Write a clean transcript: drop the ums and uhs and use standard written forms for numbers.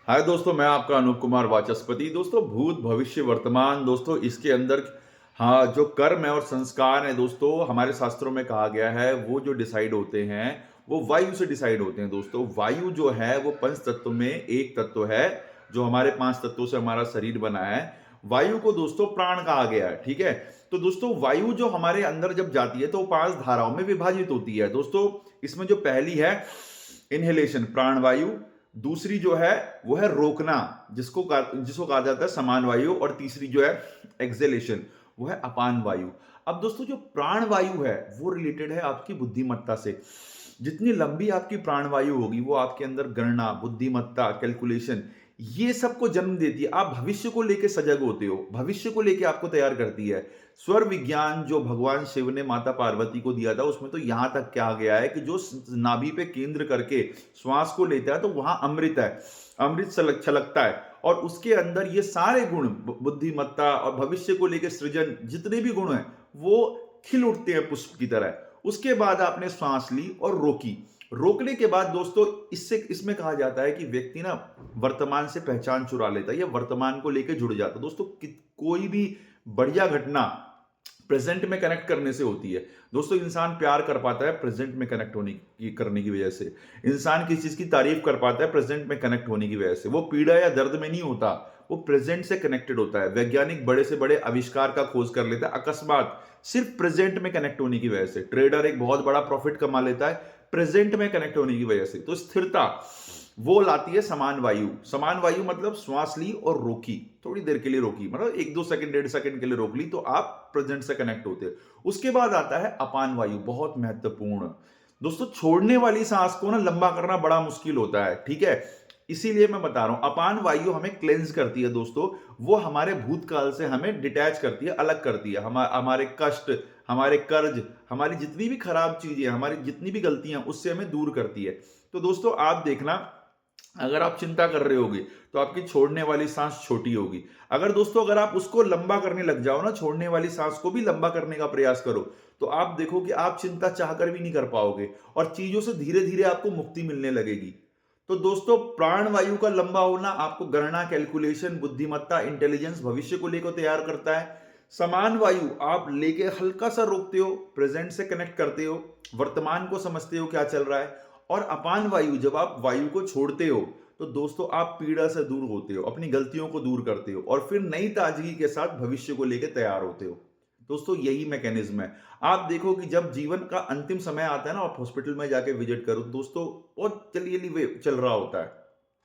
हाय दोस्तों, मैं आपका अनूप कुमार वाचस्पति। दोस्तों, भूत भविष्य वर्तमान, दोस्तों इसके अंदर हाँ, जो कर्म है और संस्कार है दोस्तों, हमारे शास्त्रों में कहा गया है वो जो डिसाइड होते हैं वो वायु से डिसाइड होते हैं। दोस्तों, वायु जो है वो पंच तत्व में एक तत्व है जो हमारे पांच तत्वों से हमारा शरीर बना है। वायु को दोस्तों प्राण कहा गया है, ठीक है। तो दोस्तों, वायु जो हमारे अंदर जब जाती है तो वो पांच धाराओं में विभाजित होती है। दोस्तों, इसमें जो पहली है इनहेलेशन, प्राण वायु। दूसरी जो है वो है रोकना, जिसको कहा जाता है समान वायु। और तीसरी जो है एक्सेलेशन, वो है अपान वायु। अब दोस्तों, जो प्राण वायु है वो रिलेटेड है आपकी बुद्धिमत्ता से। जितनी लंबी आपकी प्राण वायु होगी वो आपके अंदर गणना, बुद्धिमत्ता, कैलकुलेशन, ये सबको जन्म देती है। आप भविष्य को लेके सजग होते हो, भविष्य को लेके आपको तैयार करती है। स्वर विज्ञान जो भगवान शिव ने माता पार्वती को दिया था उसमें तो यहां तक कहा गया है कि जो नाभि पे केंद्र करके श्वास को लेता है तो वहां अमृत है, अमृत छलकता है। और उसके अंदर ये सारे गुण, बुद्धिमत्ता और भविष्य को लेकर सृजन, जितने भी गुण हैं वो खिल उठते हैं पुष्प की तरह। उसके बाद आपने सांस ली और रोकी। रोकने के बाद दोस्तों, इसमें कहा जाता है कि व्यक्ति ना वर्तमान से पहचान चुरा लेता है या वर्तमान को लेकर जुड़ जाता है। दोस्तों, कोई भी बढ़िया घटना प्रेजेंट में कनेक्ट करने से होती है। दोस्तों, इंसान प्यार कर पाता है प्रेजेंट में कनेक्ट करने की वजह से। इंसान किसी चीज की तारीफ कर पाता है प्रेजेंट में कनेक्ट होने की वजह से। वो पीड़ा या दर्द में नहीं होता, वो प्रेजेंट से कनेक्टेड होता है। वैज्ञानिक बड़े से बड़े आविष्कार का खोज कर लेता है अकस्मात, सिर्फ प्रेजेंट में कनेक्ट होने की वजह से। ट्रेडर एक बहुत बड़ा प्रॉफिट कमा लेता है प्रेजेंट में कनेक्ट होने की वजह से। तो स्थिरता वो लाती है समान वायु। समान वायु मतलब श्वास ली और रोकी, थोड़ी देर के लिए रोकी, मतलब एक दो सेकंड, डेढ़ सेकंड के लिए रोक ली, तो आप प्रेजेंट से कनेक्ट होते हो। उसके बाद आता है अपान वायु, बहुत महत्वपूर्ण। दोस्तों, छोड़ने वाली सांस को ना लंबा करना बड़ा मुश्किल होता है, ठीक है। इसीलिए मैं बता रहा हूं, अपान वायु हमें क्लेंज करती है दोस्तों। वो हमारे भूतकाल से हमें डिटैच करती है, अलग करती है। हमारे कष्ट, हमारे कर्ज, हमारी जितनी भी खराब चीजें, हमारी जितनी भी गलतियां, उससे हमें दूर करती है। तो दोस्तों, आप देखना, अगर आप चिंता कर रहे होगे तो आपकी छोड़ने वाली सांस छोटी होगी। अगर आप उसको लंबा करने लग जाओ ना, छोड़ने वाली सांस को भी लंबा करने का प्रयास करो, तो आप देखो कि आप चिंता चाहकर भी नहीं कर पाओगे और चीजों से धीरे धीरे आपको मुक्ति मिलने लगेगी। तो दोस्तों, प्राण वायु का लंबा होना आपको गणना, कैलकुलेशन, बुद्धिमत्ता, इंटेलिजेंस, भविष्य को लेकर तैयार करता है। समान वायु आप लेके हल्का सा रोकते हो, प्रेजेंट से कनेक्ट करते हो, वर्तमान को समझते हो क्या चल रहा है। और अपान वायु, जब आप वायु को छोड़ते हो तो दोस्तों आप पीड़ा से दूर होते हो, अपनी गलतियों को दूर करते हो और फिर नई ताजगी के साथ भविष्य को लेकर तैयार होते हो। दोस्तों, यही मैकेनिज्म है। आप देखो कि जब जीवन का अंतिम समय आता है ना, आप हॉस्पिटल में जाके विजिट करो दोस्तों, और चलिए चल रहा होता है।